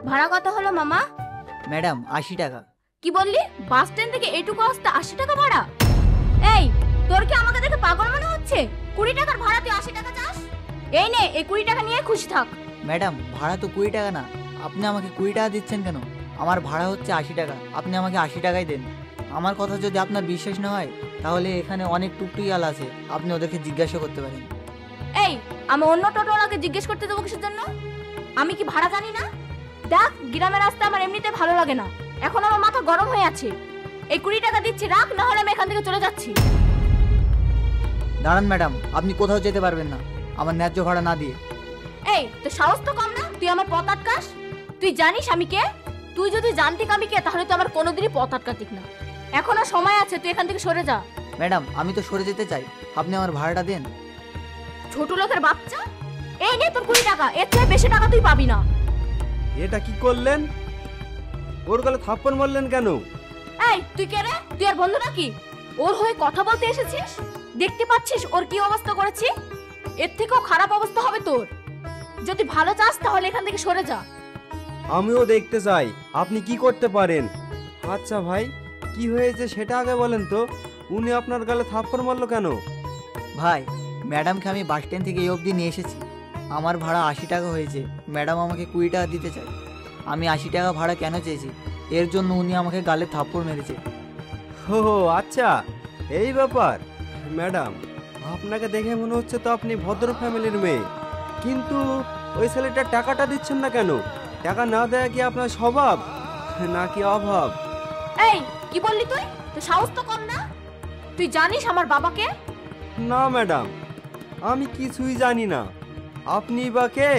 ভাড়া কত হলো মামা? ম্যাডাম 80 টাকা। কি বললি? বাস স্ট্যান্ড থেকে এইটুকু আসতে 80 টাকা ভাড়া? এই, তোর কি আমাকে দেখে পাগল মনে হচ্ছে? 20 টাকার ভাড়া তুই 80 টাকা চাস? এই নে, এই 20 টাকা নিয়ে খুশি থাক। ম্যাডাম ভাড়া তো 20 টাকা না, আপনি আমাকে 20 টাকা দিচ্ছেন কেন? আমার ভাড়া হচ্ছে 80 টাকা, আপনি আমাকে 80 টাকাই দেন। আমার কথা যদি আপনার বিশ্বাস না হয় তাহলে এখানে অনেক টুকটুকিয়াল আছে, আপনি ওদেরকে জিজ্ঞাসা করতে পারেন। এই, আমি অন্য টোটোওয়ালাকে জিজ্ঞেস করতে দেবো কিসের জন্য? আমি কি ভাড়া জানি না? দেখ, গ্রামের রাস্তা আমার এমনিতে ভালো লাগে না, এখন আমার মাথা গরম হয়ে আছে। এই 20 টাকা দিচ্ছি, রাখ, না হলে আমি এখান থেকে চলে যাচ্ছি। দাঁড়ান ম্যাডাম, আপনি কোথাও যেতে পারবেন না আমার ন্যায্য ভাড়া না দিয়ে। এই, তো সাহস তো কম না, তুই আমার পথ আটকাস? তুই জানিস আমি কে? তুই যদি জানতিক আমি কে তাহলে তো আমার কোনোদিনই পথ আটকাতিক না। এখনো সময় আছে, তুই এখান থেকে সরে যা। ম্যাডাম আমি তো সরে যেতে চাই, আপনি আমার ভাড়াটা দেন। ছোট লোকের বাচ্চা, এই নে তোর 20 টাকা, এর চেয়ে বেশি টাকা তুই পাবি না। এটা কি করলেন? ওর গলে থাপ্পড় মারলেন কেন? এই, তুই কে রে? তুই আর বন্ধু নাকি? ওর হয়ে কথা বলতে এসেছিস? দেখতে পাচ্ছিস ওর কি অবস্থা করেছি? এর থেকেও খারাপ অবস্থা হবে তোর। যদি ভালো চাস তাহলে এখান থেকে সরে যা। আমিও দেখতে চাই আপনি কি করতে পারেন। আচ্ছা ভাই, কি হয়েছে সেটা আগে বলেন তো। উনি আপনার গালে থাপ্পড় মারলো কেন? ভাই, ম্যাডামকে আমি বাস স্ট্যান্ড থেকে এই অবধি নিয়ে এসেছি, আমার ভাড়া 80 টাকা হয়েছে, ম্যাডাম আমাকে 20 টাকা দিতে চাই। আমি 80 টাকা ভাড়া কেন চেয়েছি, এর জন্য উনি আমাকে গালে থাপ্পড় মেরেছে। ও আচ্ছা, এই ব্যাপার। ম্যাডাম, আপনাকে দেখে মনে হচ্ছে তো আপনি ভদ্র ফ্যামিলির মেয়ে, কিন্তু ওই ছেলেটার টাকাটা দিচ্ছেন না কেন? টাকা না দেয়া কি আপনার স্বভাব নাকি অভাব? এই, কি বললি তুই? তো সাহস তো কম না? তুই জানিস আমার বাবাকে? না ম্যাডাম, আমি কিছুই জানি না। আপনি বা কে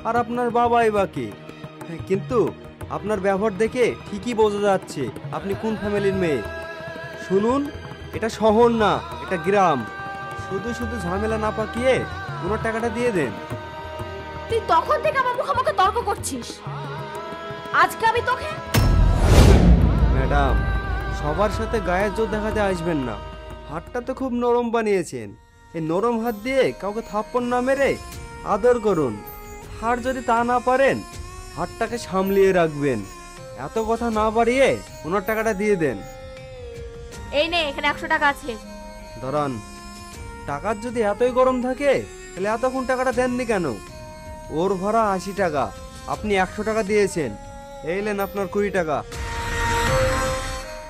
আর আপনার বাবাই বা কে, কিন্তু আপনার ব্যবহার দেখে ঠিকই বোঝা যাচ্ছে আপনি কোন ফ্যামিলির মেয়ে। শুনুন, এটা শহর না, এটা গ্রাম। শুধু শুধু ঝামেলা না পাকিয়ে ওনার টাকাটা দিয়ে দেন। তুই তখন থেকে আমার মুখোমুখি তর্ক করছিস, আজকে আমি তোকে। ম্যাডাম, সবার সাথে গায়ের জোর দেখাতে আসবেন না। হাতটা তো খুব নরম বানিয়েছেন, এই নরম হাত দিয়ে কাউকে থাপ্পড় না মেরে আদর করুন। আর যদি তা না পারেন, হাতটাকে সামলিয়ে রাখবেন। এত কথা না বাড়িয়ে ওনার টাকাটা দিয়ে দেন। এই নে, এখানে 100 টাকা আছে। ধরান। টাকার যদি এতই গরম থাকে তাহলে এতক্ষণ টাকাটা দেননি কেন? ওর ভাড়া 80 টাকা, আপনি 100 টাকা দিয়েছেন, এইলেন আপনার 20 টাকা।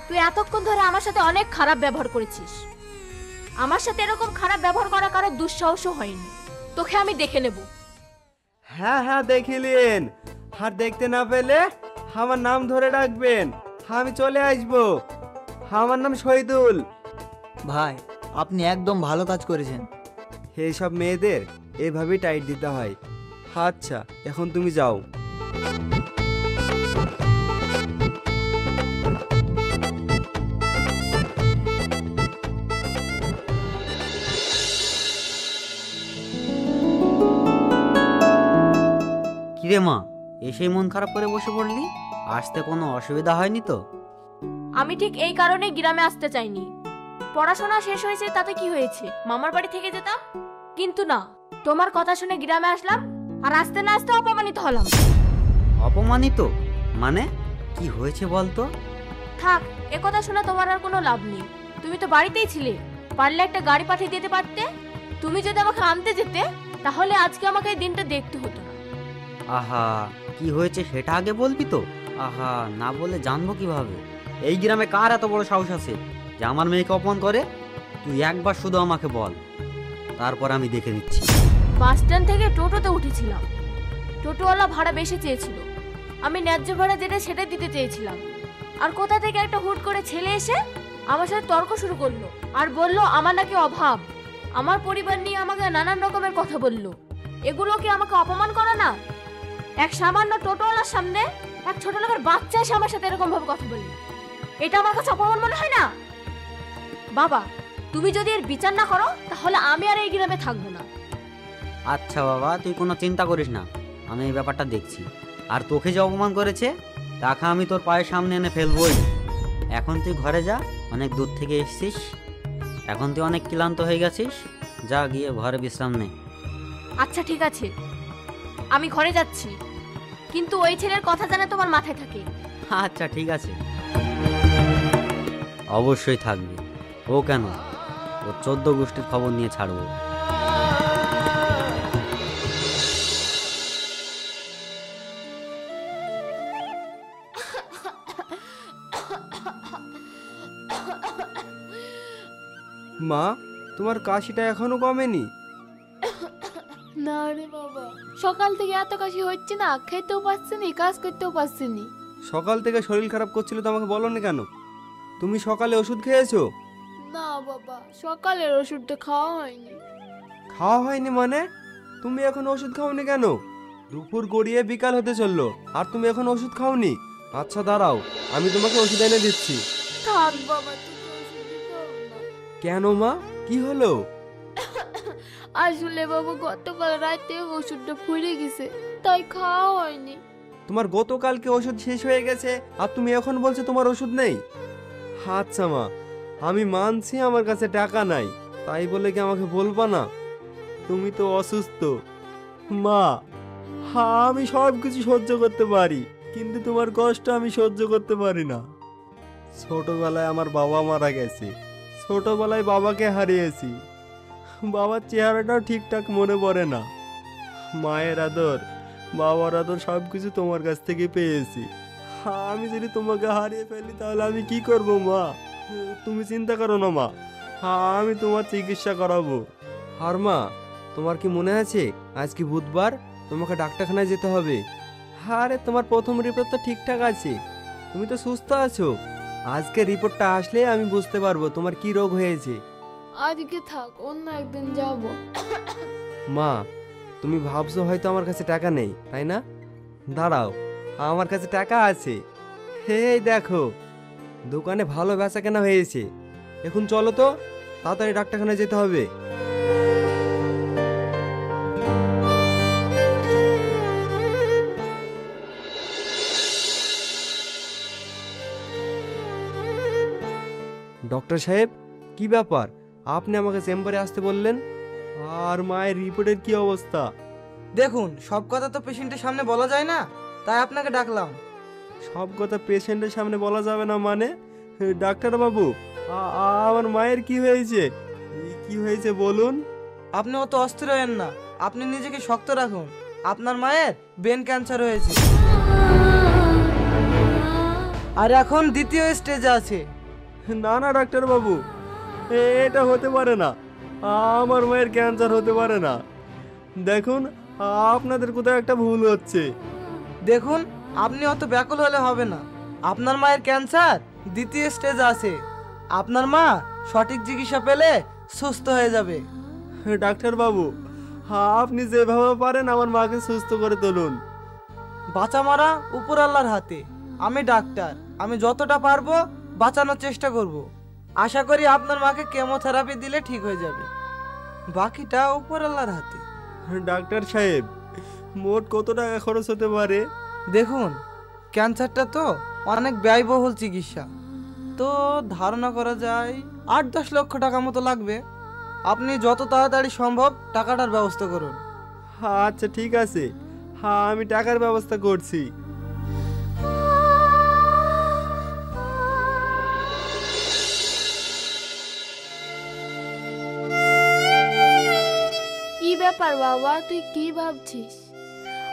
তুই এতক্ষণ ধরে আমার সাথে অনেক খারাপ ব্যবহার করেছিস। আমার সাথে এরকম খারাপ ব্যবহার করা কারো দুঃসাহসও হয়নি। তোকে আমি দেখে নেব। হ্যাঁ হ্যাঁ, দেখিলেন। আর দেখতে না পেলে আমার নাম ধরে ডাকবেন, আমি চলে আসবো। আমার নাম শহীদুল। ভাই, আপনি একদম ভালো কাজ করেছেন। এইসব মেয়েদের এভাবেই টাইট দিতে হয়। আচ্ছা, এখন তুমি যাও। কিরে মা, এসেই মন খারাপ করে বসে পড়লি? আসতে কোনো অসুবিধা হয়নি তো? আমি ঠিক এই কারণেই গ্রামে আসতে চাইনি। পড়াশোনা শেষ হয়েছে তাতে কি হয়েছে, মামার বাড়ি থেকে যেতাম। কিন্তু না, তোমার কথা শুনে গ্রামে আসলাম, আর আসতে না আসতে অপমানিত হলাম। অপমানিত মানে? কি হয়েছে বলতো? থাক, এ কথা শুনে তোমার আর কোনো লাভ নেই। তুমি তো বাড়িতেই ছিলে, পারলে একটা গাড়ি পাঠিয়ে দিতে পারতে। তুমি যদি আমাকে আনতে যেতে তাহলে আজকে আমাকে এই দিনটা দেখতে হতো না। আহা, কি হয়েছে সেটা আগে বলবি তো। আহা, না বলে জানবো কিভাবে? এই গ্রামে কার এত বড় সাহস আছে যে আমার মেয়েকে অপমান করে? তুই একবার শুধু আমাকে বল, তারপর আমি দেখে নিচ্ছি। বাস স্ট্যান্ড থেকে টোটোতে উঠেছিলাম, টোটোওয়ালা ভাড়া বেশি চেয়েছিল। আমি ন্যায্য ভাড়া যেটা সেটা দিতে চেয়েছিলাম, আর কোথা থেকে একটা হুট করে ছেলে এসে আমার সাথে তর্ক শুরু করলো, আর বলল আমার নাকি অভাব, আমার পরিবার নিয়ে আমাকে নানান রকমের কথা বলল। এগুলো কি আমাকে অপমান করা না? এক সামান্য টোটোওয়ালার সামনে এক ছোট লোকের বাচ্চা এসে আমার সাথে এরকম ভাবে কথা বলল, এটা আমার কাছে অপমান মনে হয় না? বাবা, তুমি যদি এর বিচার না করো তাহলে আমি আর এই গ্রামে থাকবো না। আচ্ছা বাবা, তুই কোনো চিন্তা করিস না, আমি এই ব্যাপারটা দেখছি। আর তোকে যে অপমান করেছে তাকে আমি তোর পায়ের সামনে এনে ফেলবই। এখন তুই ঘরে যা, অনেক দূর থেকে এসেছিস, এখন তুই অনেক ক্লান্ত হয়ে গেছিস, যা গিয়ে ঘরে বিশ্রাম নে। আচ্ছা ঠিক আছে, আমি ঘরে যাচ্ছি, কিন্তু ওই ছেলের কথা জানা তোমার মাথায় থাকে। আচ্ছা ঠিক আছে, অবশ্যই থাকবে। ও কেন, ও 14 গোষ্ঠীর খবর নিয়ে ছাড়বো। মা, তোমার কাশিটা এখনো কমেনি? না রে বাবা, সকাল থেকে এত কাশি হচ্ছে না, খেতেও পারছি নি, কাজ করতেও পারছি নি। সকাল থেকে শরীর খারাপ করছিল তো আমাকে বলোনি কেন? তুমি সকালে ওষুধ খেয়েছো? না বাবা, সকালের ওষুধটা খাওয়া হয়নি। খাওয়া হয়নি মানে? তুমি এখন ওষুধ খাওনি কেন? দুপুর গড়িয়ে বিকাল হতে চললো আর তুমি এখন ওষুধ খাওনি? আচ্ছা দাঁড়াও, আমি তোমাকে ওষুধ এনে দিচ্ছি। থাক বাবা, তুমি ওষুধ দিতে হবে না। কেন মা, কি হলো? আসলে বাবা গতকাল রাতে ওষুধটা ফুরিয়ে গেছে, তাই খাওয়া হয়নি। তোমার গতকালকে ওষুধ শেষ হয়ে গেছে আর তুমি এখন বলছো তোমার ওষুধ নেই? আচ্ছা মা, আমি মানছি আমার কাছে টাকা নাই, তাই বলে কি আমাকে বলবা না? তুমি তো অসুস্থ মা। আমি সব কিছু সহ্য করতে পারি, কিন্তু তোমার কষ্ট আমি সহ্য করতে পারি না। ছোটবেলায় আমার বাবা মারা গেছে, ছোটবেলায় বাবাকে হারিয়েছি, বাবার চেহারাটাও ঠিকঠাক মনে পড়ে না। মায়ের আদর, বাবার আদর সব কিছু তোমার কাছ থেকে পেয়েছি। আমি যদি তোমাকে হারিয়ে ফেলি তাহলে আমি কি করব মা? তুমি চিন্তা করো না মা, আমি তোমার চিকিৎসা করাবো। আর মা, তোমার কি মনে আছে আজ কি বুধবার, তোমাকে ডাক্তারখানায় যেতে হবে? আরে তোমার প্রথম রিপোর্ট তো ঠিকঠাক আছে, তুমি তো সুস্থ আছো। আজকে রিপোর্টটা আসলে আমি বুঝতে পারবো তোমার কি রোগ হয়েছে। আজকে থাক, অন্য একদিন যাব। মা, তুমি ভাবছো হয়তো আমার কাছে টাকা নেই, তাই না? দাঁড়াও, আমার কাছে টাকা আছে। এই দেখো, দোকানে ভালো বেচা কেনা হয়েছে। এখন চলো তো, তাড়াতাড়ি ডাক্তারখানায় যেতে হবে। ডক্টর সাহেব, কি ব্যাপার, আপনি আমাকে চেম্বারে আসতে বললেন? আর মায়ের রিপোর্টের কি অবস্থা? দেখুন, সব কথা তো পেশেন্টের সামনে বলা যায় না, তাই আপনাকে ডাকলাম। সব কথা পেশেন্টের সামনে বলা যাবে না মানে? ডাক্তার বাবু, আমার মায়ের কি হয়েছে? কি হয়েছে বলুন। আপনি অত অস্থির হয়েন না, আপনি নিজেকে শক্ত রাখুন। আপনার মায়ের ব্রেন ক্যান্সার হয়েছে আর এখন দ্বিতীয় স্টেজে আছে। না না ডাক্তার বাবু, এটা হতে পারে না, আমার মায়ের ক্যান্সার হতে পারে না। দেখুন, আপনাদের কোথাও একটা ভুল হচ্ছে। দেখুন, আপনি অত ব্যাকুল হলে হবে না। আপনার মায়ের ক্যান্সার দ্বিতীয় স্টেজে আছে। আপনার মা সঠিক চিকিৎসা পেলে সুস্থ হয়ে যাবে। ডাক্তার বাবু, আপনি যেভাবে পারেন আমার মাকে সুস্থ করে তুলুন। বাঁচা মারা উপর আল্লাহর হাতে। আমি ডাক্তার, আমি যতটা পারবো বাঁচানোর চেষ্টা করব। আশা করি আপনার মাকে কেমোথেরাপি দিলে ঠিক হয়ে যাবে, বাকিটা উপর আল্লাহর হাতে। ডাক্তার সাহেব, মোট কত টাকা খরচ হতে পারে? দেখুন, ক্যান্সারটা তো অনেক ব্যয়বহুল চিকিৎসা, তো ধারণা করা যায় 8-10 লক্ষ টাকা মতো লাগবে। আপনি যত তাড়াতাড়ি সম্ভব টাকাটার ব্যবস্থা করুন। আচ্ছা ঠিক আছে, আমি টাকার ব্যবস্থা করছি। কি ব্যাপার বাবা, তুই কি ভাবছিস?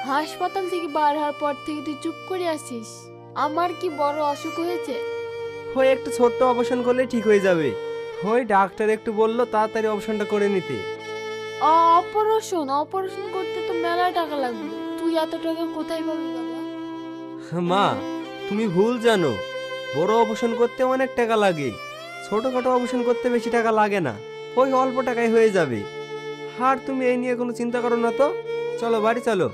হাসপাতাল থেকে বার হওয়ার পর থেকে তুই চুপ করে আসিস। আমার কি বড় অসুখ হয়েছে? হয় একটু ছোট্ট অপারেশন করলে ঠিক হয়ে যাবে। হয় ডাক্তার একটু বললো তাড়াতাড়ি অপারেশনটা করে নিতে। অপারেশন করতে তো মেলা টাকা লাগবে, তুই এত টাকা কোথায় পাবি বাবা? মা, তুমি ভুল জানো, বড় অপারেশন করতে অনেক টাকা লাগে, ছোটখাটো অপারেশন করতে বেশি টাকা লাগে না, ওই অল্প টাকায় হয়ে যাবে। আর তুমি এই নিয়ে কোনো চিন্তা করো না তো, চলো বাড়ি চলো।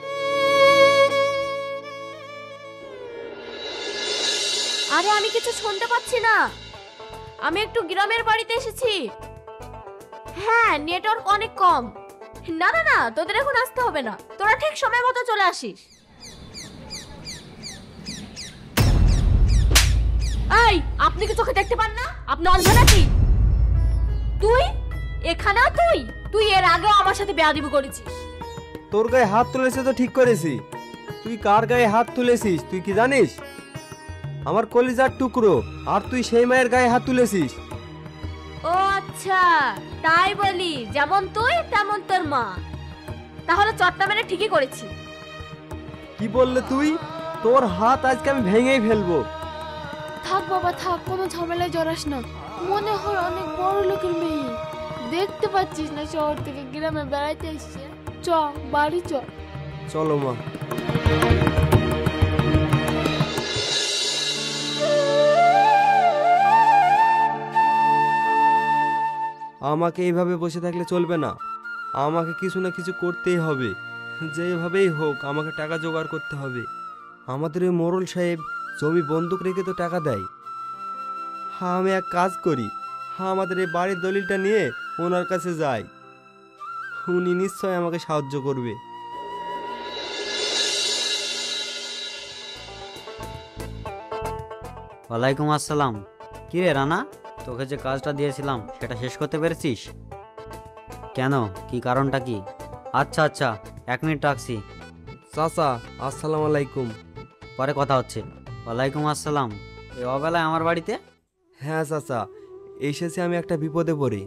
আরে আমি কিছু শুনতে পাচ্ছি না, আমি একটু গ্রামের বাড়িতে এসেছি। হ্যাঁ, নেটওয়ার্ক অনেক কম। না না না, তোদের এখন আসতে হবে না, তোরা ঠিক সময় মতো চলে আসিস। এই, আপনি কি চোখে দেখতে পান না? আপনি অন্ধ নাকি? তুই এখানেও? তুই তুই এর আগেও আমার সাথে বেয়াদবি করেছিস। তোর গায়ে হাত তুলেছে তো ঠিক করেছি। তুই কার গায়ে হাত তুলেছিস তুই কি জানিস? আমার কলিজার টুকরো, আর তুই সেই মায়ের গায়ে হাত তুলেছিস। ও আচ্ছা, তাই বলি, যেমন তুই তেমন তোর মা। তাহলে চটটা মেরে ঠিকই করেছি। কি বললে তুই? তোর হাত আজকে আমি ভেঙেই ফেলবো। থাক বাবা থাক, কোনো ঝামেলায় জড়াস না। মনে হয় অনেক বড় লোকের মেয়ে। দেখতে পাচ্ছিস না শহর থেকে গ্রামে বেড়াইতে এসছে। চ বাড়ি চ। চলো মা। আমাকে এইভাবে বসে থাকলে চলবে না। আমাকে কিছু না কিছু করতেই হবে। যেভাবেই হোক আমাকে টাকা জোগাড় করতে হবে। আমাদের ওই মোড়ল সাহেব জমি বন্দুক রেখে তো টাকা দেয়। হ্যাঁ, আমি এক কাজ করি, হ্যাঁ আমাদের এই বাড়ির দলিলটা নিয়ে ওনার কাছে যাই। উনি নিশ্চয় আমাকে সাহায্য করবে। ওয়ালাইকুম আসসালাম। কি রে রানা, তোকে যে কাজটা দিয়েছিলাম সেটা শেষ করতে পেরেছিস? কেন, কি কারণটা কি? আচ্ছা আচ্ছা, 1 মিনিট রাখছি। চাচা আসসালামু আলাইকুম। পরে কথা হচ্ছে। ওয়ালাইকুম আসসালাম। এই অবেলায় আমার বাড়িতে? হ্যাঁ চাচা, এসেছি আমি একটা বিপদে পড়ে।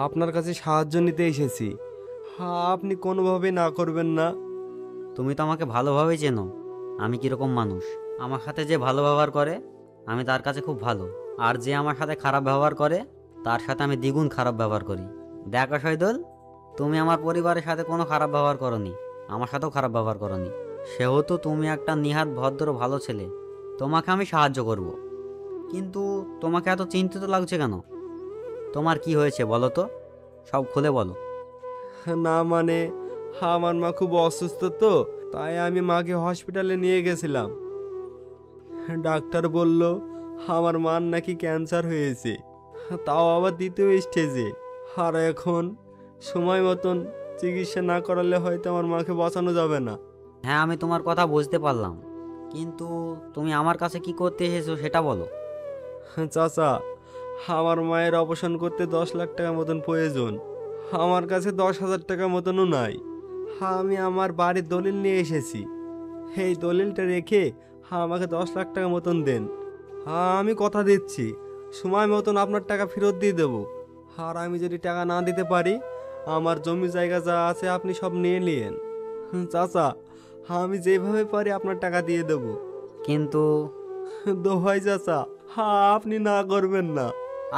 আপনার কাছে সাহায্য নিতে এসেছি। হ্যাঁ, আপনি কোনোভাবে না করবেন না। তুমি তো আমাকে ভালোভাবেই চেনো। আমি কীরকম মানুষ। আমার সাথে যে ভালো ব্যবহার করে আমি তার কাছে খুব ভালো, আর যে আমার সাথে খারাপ ব্যবহার করে তার সাথে আমি দ্বিগুণ খারাপ ব্যবহার করি। দেখো শহীদুল, তুমি আমার পরিবারের সাথে কোনো খারাপ ব্যবহার করনি, আমার সাথেও খারাপ ব্যবহার করনি। সেহেতু তুমি একটা নিহাত ভদ্র ভালো ছেলে, তোমাকে আমি সাহায্য করব। কিন্তু তোমাকে এত চিন্তিত লাগছে কেন? তোমার কি হয়েছে বলো তো, সব খুলে বলো। না মানে, আমার মা খুব অসুস্থ তো, তাই আমি মাকে হসপিটালে নিয়ে গেছিলাম। ডাক্তার বলল আমার মার নাকি ক্যান্সার হয়েছে, তাও আবার 2য় স্টেজে। আর এখন সময় মতন চিকিৎসা না করালে হয়তো আমার মাকে বাঁচানো যাবে না। হ্যাঁ, আমি তোমার কথা বুঝতে পারলাম, কিন্তু তুমি আমার কাছে কি করতে এসেছো সেটা বলো। চাচা, আমার মায়ের অপারেশন করতে 10 লাখ টাকা মতন প্রয়োজন। আমার কাছে 10,000 টাকা মতনও নাই। আমি আমার বাড়ির দলিল নিয়ে এসেছি। এই দলিলটা রেখে আমাকে 10 লাখ টাকা মতন দেন। আমি কথা দিচ্ছি সময় মতন আপনার টাকা ফেরত দিয়ে দেবো। আর আমি যদি টাকা না দিতে পারি, আমার জমি জায়গা যা আছে আপনি সব নিয়ে নিয়েন। চাচা, আমি যেভাবে পারি আপনার টাকা দিয়ে দেবো। কিন্তু দোহাই চাচা, আপনি না করবেন না।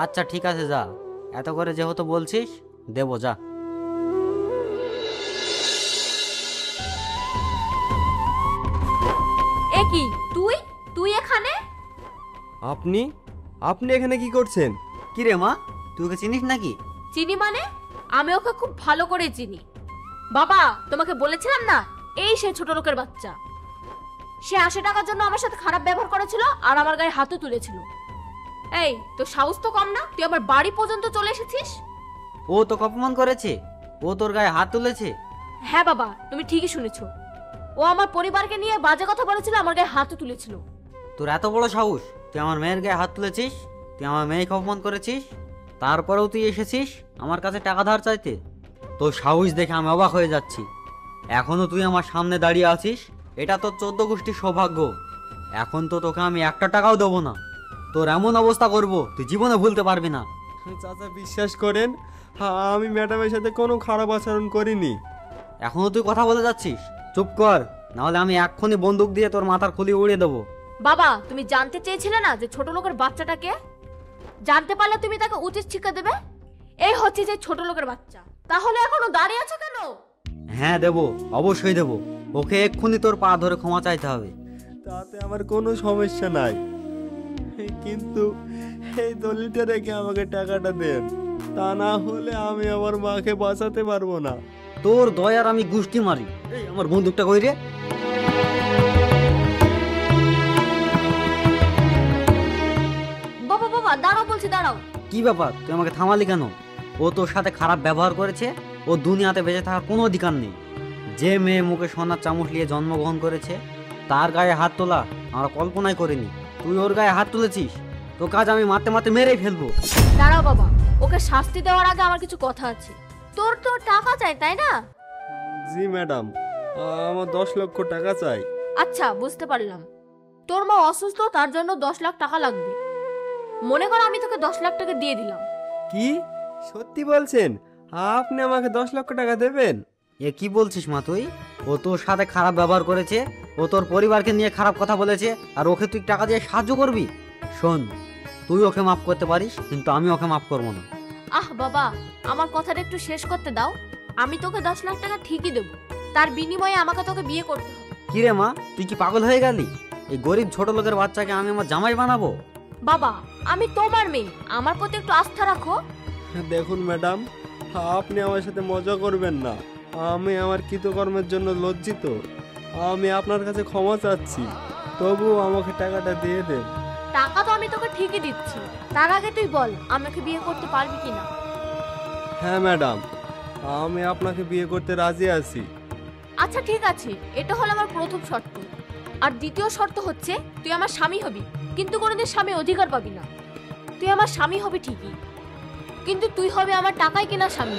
আচ্ছা ঠিক আছে, যা, এত করে যেহেতু বলছিস দেবো, যা। এ কি, তুই তুই এখানে? আপনি আপনি এখানে কি করছেন? কি রে মা, তুই ওকে চিনিস নাকি? চিনি মানে? আমি ওকে খুব ভালো করে চিনি। বাবা, তোমাকে বলেছিলাম না, এই সে ছোট লোকের বাচ্চা। সে 80 টাকার জন্য আমার সাথে খারাপ ব্যবহার করেছিল আর আমার গায়ে হাতও তুলেছিল। এই, তোর সাহস তো কম না, তুই আমার বাড়ি পর্যন্ত চলে এসেছিস। ও তোকে অপমান করেছে? ও তোর গায়ে হাত তুলেছে? হ্যাঁ বাবা, তুমি ঠিকই শুনেছো। ও আমার পরিবারকে নিয়ে বাজে কথা বলেছিল, আমার গায়ে হাতও তুলেছিল। তোর এত বড় সাহস, তুই আমার মেয়ের গায়ে হাত তুলেছিস, তুই আমার মেয়েকে অপমান করেছিস, তারপরেও তুই এসেছিস আমার কাছে টাকা ধার চাইতে? তোর সাহস দেখে আমি অবাক হয়ে যাচ্ছি। এখনো তুই আমার সামনে দাঁড়িয়ে আছিস, এটা তোর 14 গোষ্ঠীর সৌভাগ্য। এখন তো তোকে আমি 1 টাকাও দেবো না। তোর এমন অবস্থা করব তুই জীবনে ভুলতে পারবি না। চাচা বিশ্বাস করেন, আমি ম্যাডামের সাথে কোনো খারাপ আচরণ করিনি। এখনো তুই কথা বলে যাচ্ছিস? চুপ কর, নাহলে আমি এক্ষুনি বন্দুক দিয়ে তোর মাথার খুলি উড়িয়ে দেবো। বাবা, তুমি জানতে চেয়েছিলে না যে ছোট লোকের বাচ্চাটাকে? জানতে পারলে তুমি তাকে উচিত শিক্ষা দেবে। এই হচ্ছে যে ছোট লোকের বাচ্চা। তাহলে এখনো দাঁড়িয়ে আছো কেন? হ্যাঁ দেবো, অবশ্যই দেবো। ওকে এক্ষুনি তোর পা ধরে ক্ষমা চাইতে হবে। তাতে আমার কোনো সমস্যা নাই, কিন্তু এই দলিলটা রেখে আমাকে টাকাটা দেন। তা না হলে আমি আমার মাকে বাঁচাতে পারবো না। তোর দয়ার আমি গুষ্টি মারি। এই আমার বন্দুকটা কই রে? বাবা বাবা, দাঁড়াও বলছি, দাঁড়াও। কি ব্যাপার, তুই আমাকে থামালি কেন? ও তোর সাথে খারাপ ব্যবহার করেছে, ও দুনিয়াতে বেঁচে থাকার কোনো অধিকার নেই। যে মেয়ে মুখে সোনার চামচ নিয়ে জন্মগ্রহণ করেছে তার গায়ে হাত তোলা আমরা কল্পনাই করিনি। তুই ওর গায়ে হাত তুলেছিস, তো কাজ আমি মারতে মারতে মেরেই ফেলবো। দাঁড়াও বাবা, ওকে শাস্তি দেওয়ার আগে আমার কিছু কথা আছে। তোর তো টাকা চাই তাই না? জি ম্যাডাম, আমার 10 লক্ষ টাকা চাই। আচ্ছা বুঝতে পারলাম, তোর মা অসুস্থ, তার জন্য 10 লাখ টাকা লাগবে। মনে কর আমি তোকে 10 লাখ টাকা দিয়ে দিলাম। কি সত্যি বলছেন? আপনি আমাকে 10 লক্ষ টাকা দেবেন? এ কি বলছিস মা তুই? ও তোর সাথে খারাপ ব্যবহার করেছে, ও তোর পরিবারকে নিয়ে খারাপ কথা বলেছে, আর ওকে তুই টাকা দিয়ে সাহায্য করবি? শোন, তুই ওকে মাফ করতে পারিস, কিন্তু আমি ওকে মাফ করবো না। আহ বাবা, আমার কথাটা একটু শেষ করতে দাও। আমি তোকে 10 লাখ টাকা ঠিকই দেবো, তার বিনিময়ে আমাকে তোকে বিয়ে করতে হবে। কি রে মা, তুই কি পাগল হয়ে গেলি? এই গরিব ছোট লোকের বাচ্চাকে আমি আমার জামাই বানাবো? বাবা, আমি তোমার মেয়ে, আমার প্রতি একটু আস্থা রাখো। দেখুন ম্যাডাম, আপনি আমার সাথে মজা করবেন না। আমি আমার কৃতকর্মের জন্য লজ্জিত। আমি আপনার কাছে ক্ষমা চাচ্ছি, তবুও আমাকে টাকাটা দিয়ে দেন। টাকা তো আমি তোকে ঠিকই দিচ্ছি, তার আগে তুই বল আমাকে বিয়ে করতে পারবি কিনা? হ্যাঁ ম্যাডাম, আমি আপনাকে বিয়ে করতে রাজি আছি। আচ্ছা ঠিক আছে, এটা হলো আমার প্রথম শর্ত। আর দ্বিতীয় শর্ত হচ্ছে তুই আমার স্বামী হবি, কিন্তু কোনোদিন স্বামী অধিকার পাবি না। তুই আমার স্বামী হবি ঠিকই, কিন্তু তুই হবে আমার টাকায় কেনা স্বামী।